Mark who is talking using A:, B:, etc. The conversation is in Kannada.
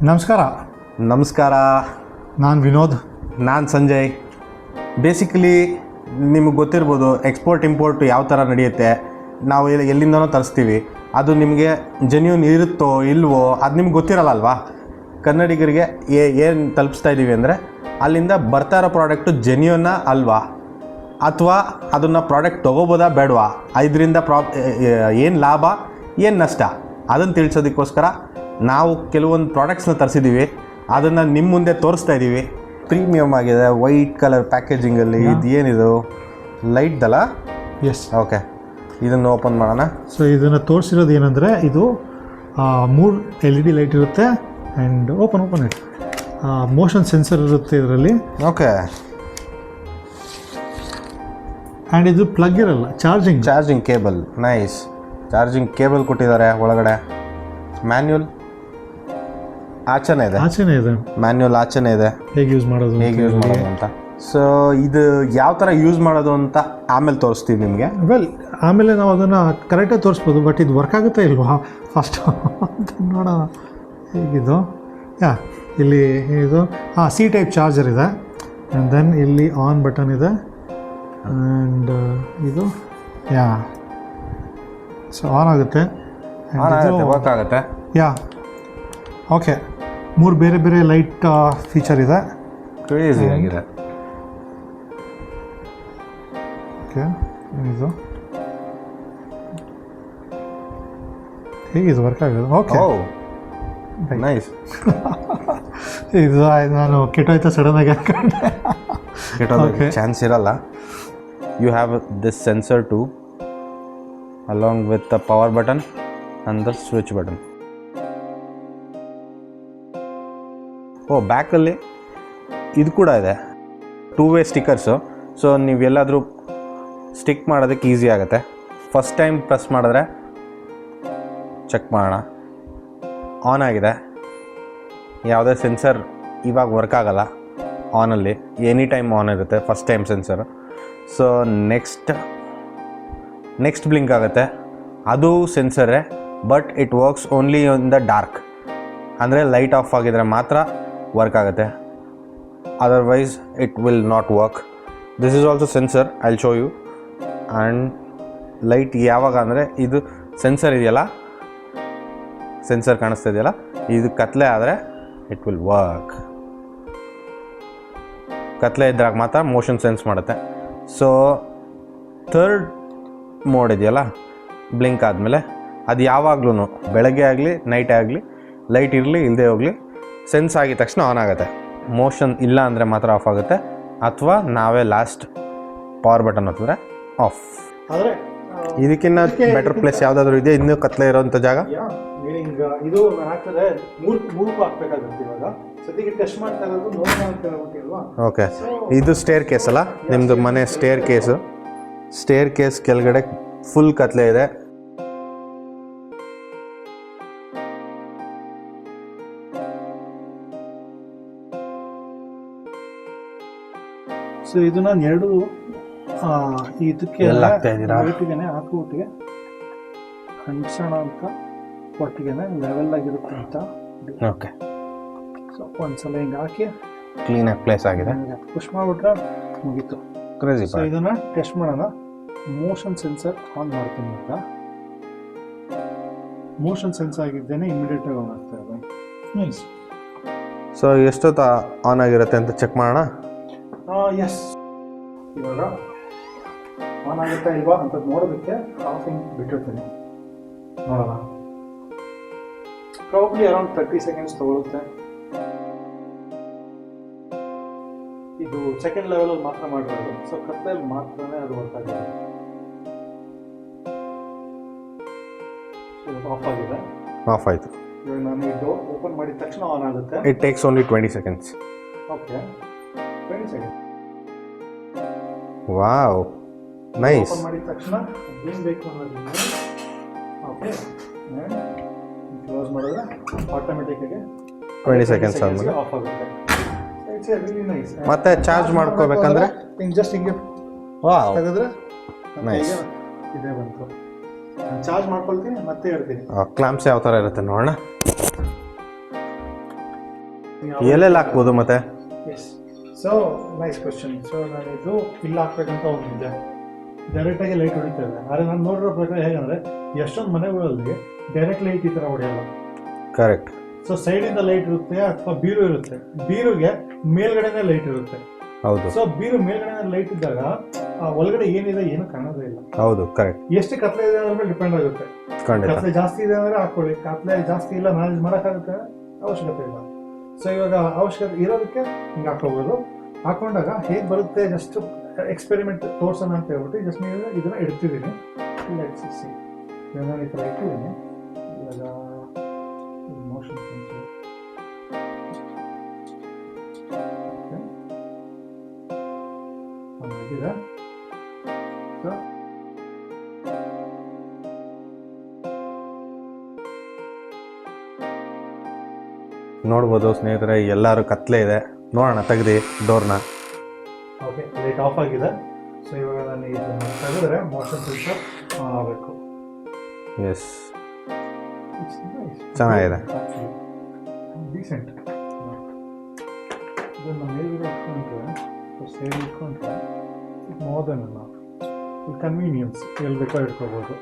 A: ನಮಸ್ಕಾರ.
B: ನಮಸ್ಕಾರ.
A: ನಾನು ವಿನೋದ್.
B: ನಾನು ಸಂಜಯ್. ಬೇಸಿಕಲಿ ನಿಮಗೆ ಗೊತ್ತಿರ್ಬೋದು ಎಕ್ಸ್ಪೋರ್ಟ್ ಇಂಪೋರ್ಟ್ ಯಾವ ಥರ ನಡೆಯುತ್ತೆ. ನಾವು ಎಲ್ಲಿಂದನೋ ತರಿಸ್ತೀವಿ, ಅದು ನಿಮಗೆ ಜೆನ್ಯೂನ್ ಇರುತ್ತೋ ಇಲ್ವೋ ಅದು ನಿಮ್ಗೆ ಗೊತ್ತಿರಲ್ಲ ಅಲ್ವಾ. ಕನ್ನಡಿಗರಿಗೆ ಏನು ತಲುಪಿಸ್ತಾ ಇದ್ದೀವಿ ಅಂದರೆ ಅಲ್ಲಿಂದ ಬರ್ತಾ ಇರೋ ಪ್ರಾಡಕ್ಟು ಜೆನ್ಯೂನ್ನ ಅಲ್ವಾ, ಅಥವಾ ಅದನ್ನು ಪ್ರಾಡಕ್ಟ್ ತೊಗೋಬೋದಾ ಬೇಡವಾ, ಇದರಿಂದ ಏನು ಲಾಭ ಏನು ನಷ್ಟ ಅದನ್ನು ತಿಳಿಸೋದಕ್ಕೋಸ್ಕರ ನಾವು ಕೆಲವೊಂದು ಪ್ರಾಡಕ್ಟ್ಸ್ನ ತರಿಸಿದ್ದೀವಿ. ಅದನ್ನು ನಿಮ್ಮ ಮುಂದೆ ತೋರಿಸ್ತಾ ಇದ್ದೀವಿ. ಪ್ರೀಮಿಯಮ್ ಆಗಿದೆ, ವೈಟ್ ಕಲರ್ ಪ್ಯಾಕೇಜಿಂಗಲ್ಲಿ. ಇದು ಏನಿದು ಲೈಟ್ದಲ್ಲ?
A: ಎಸ್.
B: ಓಕೆ, ಇದನ್ನು ಓಪನ್ ಮಾಡೋಣ.
A: ಸೊ ಇದನ್ನು ತೋರಿಸಿರೋದು ಏನಂದರೆ ಇದು 3 LED ಲೈಟ್ ಇರುತ್ತೆ and open it motion sensor ಇರುತ್ತೆ ಇದರಲ್ಲಿ.
B: ಓಕೆ.
A: ಆ್ಯಂಡ್ ಇದು ಪ್ಲಗ್ ಇರಲ್ಲ, charging
B: cable. Nice. Charging cable ಕೊಟ್ಟಿದ್ದಾರೆ ಒಳಗಡೆ. ಮ್ಯಾನ್ಯುಯಲ್ ಆಚೆನೇ ಇದೆ. ಮ್ಯಾನ್ಯುಯಲ್ ಆಚೆನೇ ಇದೆ, ಹೇಗೆ ಯೂಸ್ ಮಾಡೋದು ಅಂತ. ಸೊ ಇದು ಯಾವ ಥರ ಯೂಸ್ ಮಾಡೋದು ಅಂತ ಆಮೇಲೆ ತೋರಿಸ್ತೀವಿ ನಿಮಗೆ.
A: ಆಮೇಲೆ ನಾವು ಅದನ್ನು ಕರೆಕ್ಟಾಗಿ ತೋರಿಸ್ಬೋದು. ಬಟ್ ಇದು ವರ್ಕ್ ಆಗುತ್ತಾ ಇಲ್ವಾ ಫಸ್ಟ್ ಅಂತ ನೋಡೋಣ. ಹೇಗಿದು ಇಲ್ಲಿ ಇದು ಸಿ ಟೈಪ್ ಚಾರ್ಜರ್ ಇದೆ. ಆ್ಯಂಡ್ ದೆನ್ ಇಲ್ಲಿ ಆನ್ ಬಟನ್ ಇದೆ. ಆ್ಯಂಡ್ ಇದು ಸೊ ಆನ್ ಆಗುತ್ತೆ,
B: ವರ್ಕ್ ಆಗುತ್ತೆ.
A: ಓಕೆ. 3 ಬೇರೆ ಬೇರೆ ಲೈಟ್ ಫೀಚರ್ ಇದೆ.
B: ಕ್ರೇಜಿ ಆಗಿದೆ.
A: ಓಕೆ, ಇದು ಹೇಗಿದು ವರ್ಕ್ ಆಗೋದು? Okay,
B: nice.
A: ಇದು ನಾನು ಕೆಟ್ಟೋಯ್ತಾ ಸಡನ್ನಾಗಿ ಹಾಕೊಂಡೆ.
B: ಕೆಟ್ಟೋದಕ್ಕೆ ಚಾನ್ಸ್ ಇರಲ್ಲ. You have this sensor too along with the power button and the switch button. ಬ್ಯಾಕಲ್ಲಿ ಇದು ಕೂಡ ಇದೆ, 2-way ಸ್ಟಿಕ್ಕರ್ಸು. ಸೊ ನೀವೆಲ್ಲಾದರೂ ಸ್ಟಿಕ್ ಮಾಡೋದಕ್ಕೆ ಈಸಿ ಆಗುತ್ತೆ. ಫಸ್ಟ್ ಟೈಮ್ ಪ್ರೆಸ್ ಮಾಡಿದ್ರೆ ಚೆಕ್ ಮಾಡೋಣ. ಆನ್ ಆಗಿದೆ. ಯಾವುದೇ ಸೆನ್ಸರ್ ಇವಾಗ ವರ್ಕ್ ಆಗಲ್ಲ ಆನಲ್ಲಿ. ಎನಿ ಟೈಮ್ ಆನ್ ಇರುತ್ತೆ first time sensor. So next blink ಆಗುತ್ತೆ. ಅದು ಸೆನ್ಸರೇ, but it works only in the dark. ಅಂದರೆ ಲೈಟ್ ಆಫ್ ಆಗಿದ್ರೆ ಮಾತ್ರ ವರ್ಕ್ ಆಗುತ್ತೆ, otherwise it will not work. This is also sensor, I will show you. And light ಯಾವಾಗ ಅಂದರೆ ಇದು ಸೆನ್ಸರ್ ಇದೆಯಲ್ಲ, ಸೆನ್ಸರ್ ಕಾಣಿಸ್ತಾ ಇದೆಯಲ್ಲ, ಇದು ಕತ್ಲೆ ಆದರೆ ಇಟ್ ವಿಲ್ ವರ್ಕ್. ಕತ್ಲೆ ಇದ್ದಾಗ ಮಾತ್ರ ಮೋಷನ್ ಸೆನ್ಸ್ ಮಾಡುತ್ತೆ. ಸೊ ಥರ್ಡ್ ಮೋಡ್ ಇದೆಯಲ್ಲ, ಬ್ಲಿಂಕ್ ಆದಮೇಲೆ ಅದು ಯಾವಾಗ್ಲೂ ಬೆಳಗ್ಗೆ ಆಗಲಿ ನೈಟ್ ಆಗಲಿ ಲೈಟ್ ಇರಲಿ ಇಲ್ಲದೆ ಹೋಗಲಿ ಸೆನ್ಸ್ ಆಗಿದ ತಕ್ಷಣ ಆನ್ ಆಗುತ್ತೆ. ಮೋಷನ್ ಇಲ್ಲ ಅಂದರೆ ಮಾತ್ರ ಆಫ್ ಆಗುತ್ತೆ, ಅಥವಾ ನಾವೇ ಲಾಸ್ಟ್ ಪವರ್ ಬಟನ್ ಹೊತ್ತಿದ್ರೆ ಆಫ್.
A: ಆದರೆ
B: ಇದಕ್ಕಿಂತ ಬೆಟರ್ ಪ್ಲೇಸ್ ಯಾವುದಾದ್ರೂ ಇದೆ ಇನ್ನೂ ಕತ್ಲೆ ಇರೋವಂಥ ಜಾಗ?
A: ಇದು ಹಾಕಿದ್ರೆ ಮೂರಕ್ಕೂ ಹಾಕ್ಬೇಕಾಗುತ್ತೆ. ಇವಾಗ ಸದ್ಯಕ್ಕೆ ಟೆಸ್ಟ್ ಮಾಡ್ತಾ ಇರೋದು ನೋಡೋಣ ಅಂತ ಹೇಳ್ಬಿಟ್ಟಿಲ್ವಾ.
B: ಓಕೆ, ಇದು ಸ್ಟೇರ್ ಕೇಸ್ ಅಲ್ಲ ನಿಮ್ಮದು ಮನೆ? ಸ್ಟೇರ್ ಕೇಸ್ ಕೆಳಗಡೆ ಫುಲ್ ಕತ್ಲೆ ಇದೆ.
A: ಸೊ ಇದು ನಾನು ಎರಡು ಇದಕ್ಕೆ ಹಾಕುವಟ್ಟಿಗೆ ಅಂಟಿಸೋಣ ಅಂತ ಒಟ್ಟಿಗೆ ಲೆವೆಲ್ ಆಗಿರುತ್ತೆ ಅಂತ.
B: ಓಕೆ.
A: ಸೊ ಒಂದ್ಸಲ ಹಿಂಗೆ ಹಾಕಿ
B: ಕ್ಲೀನಾಗಿ ಪ್ಲೇಸ್ ಆಗಿದೆ.
A: ಪುಷ್ ಮಾಡಿಬಿಟ್ರೆ ಮುಗೀತು.
B: ಕ್ರೇಜಿ.
A: ಸೊ ಇದನ್ನು ಟೆಸ್ಟ್ ಮಾಡೋಣ. ಮೋಷನ್ ಸೆನ್ಸರ್ ಆನ್ ಮಾಡ್ತೀನಿ ಅಂತ. ಮೋಷನ್ ಸೆನ್ಸ್ ಆಗಿದ್ದೇನೆ ಇಮಿಡಿಯೇಟಾಗಿ ಆನ್ ಆಗ್ತಾ ಇದೆ. ನೈಸ್.
B: ಸೊ ಎಷ್ಟೊತ್ತು ಆನ್ ಆಗಿರುತ್ತೆ ಅಂತ ಚೆಕ್ ಮಾಡೋಣ.
A: ಎಸ್. ಇವಾಗ ಆನ್ ಆಗುತ್ತಾ ಇಲ್ವಾ ಅಂತ ನೋಡೋದಕ್ಕೆ ಹಾಫಿಂಗ್ ಬಿಟ್ಟಿರ್ತೀನಿ. ನೋಡೋಣ. ಪ್ರಾಬಬ್ಲಿ ಅರೌಂಡ್ 30 ಸೆಕೆಂಡ್ಸ್ ತಗೊಳುತ್ತೆ. ಇದು ಸೆಕೆಂಡ್ ಲೆವೆಲಲ್ಲಿ ಮಾತ್ರ ಮಾಡಿರೋದು. ಸೊ ಕತ್ತಲೆಯಲ್ಲಿ ಮಾತ್ರನೇ ಅದು ವರ್ಕ್ ಆಗಿದೆ.
B: ಆಫ್ ಆಯಿತು.
A: ಇವಾಗ ನಾನು ಇದು ಓಪನ್ ಮಾಡಿದ ತಕ್ಷಣ ಆನ್ ಆಗುತ್ತೆ.
B: It takes only 20 seconds.
A: Okay, 20 second.
B: Wow, nice.
A: Open ಮಾಡಿದ ತಕ್ಷಣ ಏನು ಬೇಕು ಅನ್ನೋದನ್ನ ಓಕೆ ಕ್ಲೋಸ್ ಮಾಡಿದ್ರೆ ಆಟೋಮೆಟಿಕ್ಕಾಗಿ
B: 20 ಸೆಕೆಂಡ್ಸ್ ಆದಮೇಲೆ
A: ಆಫ್ ಆಗುತ್ತೆ. It's really nice.
B: ಮತ್ತೆ ಚಾರ್ಜ್ ಮಾಡ್ಕೋಬೇಕಂದ್ರೆ
A: ಜಸ್ಟ್ ಹಿಂಗೆ ತೆಗೆದ್ರೆ
B: ನೈಸ್
A: ಇದೇ ಬಂತು. ಚಾರ್ಜ್ ಮಾಡ್ಕೊಳ್ತೀನಿ ಮತ್ತೆ ಹೇಳ್ತೀನಿ.
B: ಕ್ಲಾಂಪ್ಸ್ ಯಾವ ಥರ ಇರುತ್ತೆ ನೋಡೋಣ. ಎಲ್ಲೆಲ್ಲಿ ಹಾಕ್ಬೋದು ಮತ್ತೆ?
A: Yes, so nice question. So ನಾನು ಇದು ಇಲ್ಲಿ ಹಾಕ್ಬೇಕಂತ ಹೋಗಿದ್ದೆ, ಡೈರೆಕ್ಟಾಗಿ ಲೈಟ್ ಹೊಡಿತಾ ಇದೆ. ಆದರೆ ನಾನು ನೋಡಿರೋ ಪ್ರಕಾರ ಹೇಗಂದರೆ ಎಷ್ಟೊಂದು ಮನೆಗಳಲ್ಲಿ ಡೈರೆಕ್ಟ್ ಲೈಟ್ ಈ ಥರ ಹೊಡೆಯಲ್ಲ.
B: ಕರೆಕ್ಟ್.
A: ಸೊ ಸೈಡಿಂದ ಲೈಟ್ ಇರುತ್ತೆ ಅಥವಾ ಬೀರು ಇರುತ್ತೆ, ಬೀರುಗೆ ಮೇಲ್ಗಡೆನೇ ಲೈಟ್ ಇರುತ್ತೆ.
B: ಹೌದು.
A: ಸೊ ಬೀರು ಮೇಲ್ಗಡೆ ಲೈಟ್ ಇದ್ದಾಗ ಒಳಗಡೆ ಏನಿದೆ ಏನು ಕಾಣೋದೇ ಇಲ್ಲ.
B: ಹೌದು, ಕರೆಕ್ಟ್.
A: ಎಷ್ಟು ಕತ್ಲೆ ಇದೆ ಅದ್ರ ಮೇಲೆ ಡಿಪೆಂಡ್ ಆಗುತ್ತೆ. ಕತ್ಲೆ ಜಾಸ್ತಿ ಇದೆ ಅಂದ್ರೆ ಹಾಕೊಳ್ಳಿ, ಕತ್ಲೆ ಜಾಸ್ತಿ ಇಲ್ಲ ಮ್ಯಾನೇಜ್ ಮಾಡೋಕ್ಕಾಗುತ್ತೆ, ಅವಶ್ಯಕತೆ ಇಲ್ಲ. ಸೊ ಇವಾಗ ಅವಶ್ಯಕತೆ ಇರೋದಕ್ಕೆ ಹಿಂಗೆ ಹಾಕೋಬೋದು. ಹಾಕೊಂಡಾಗ ಹೇಗೆ ಬರುತ್ತೆ ಜಸ್ಟ್ ಎಕ್ಸ್ಪೆರಿಮೆಂಟ್ ತೋರ್ಸೋಣ ಅಂತ ಹೇಳ್ಬಿಟ್ಟು ಜಸ್ಟ್ ನೀವು ಇದನ್ನ ಇಡ್ತಿದ್ದೀನಿ. ಸಿ ನಾನು ಈ ಥರ ಇಟ್ಟಿದ್ದೀನಿ. ಇವಾಗ ಮೋಷನ್ ಆಗಿದೆ. ಸೊ
B: ನೋಡ್ಬೋದು ಸ್ನೇಹಿತರೆ, ಎಲ್ಲರೂ ಕತ್ಲೆ ಇದೆ. ನೋಡೋಣ, ತೆಗ್ದು ಡೋರ್ನ.
A: ಓಕೆ, ಲೈಟ್ ಆಫ್ ಆಗಿದೆ. ಸೊ ಇವಾಗ ನಾನು ಇದನ್ನು ತೆಗೆದ್ರೆ ಮೋಷನ್ ಸೆನ್ಸರ್ ಆನ್ ಆಗಬೇಕು.
B: ಎಸ್, ಚೆನ್ನಾಗಿದೆ,
A: ಡೀಸೆಂಟ್. ಇದನ್ನು ಮೇಲ್ಗಡೆ ಇಟ್ಕೊಂಡ್ರೆ ಸೈಡ್ ಇಟ್ಕೊಂಡ್ರೆ ಮೋರ್ ದೆನ್ ಕನ್ವೀನಿಯನ್ಸ್ ಎಲ್ಲಿ ಬೇಕೋ ಇಟ್ಕೋಬೋದು.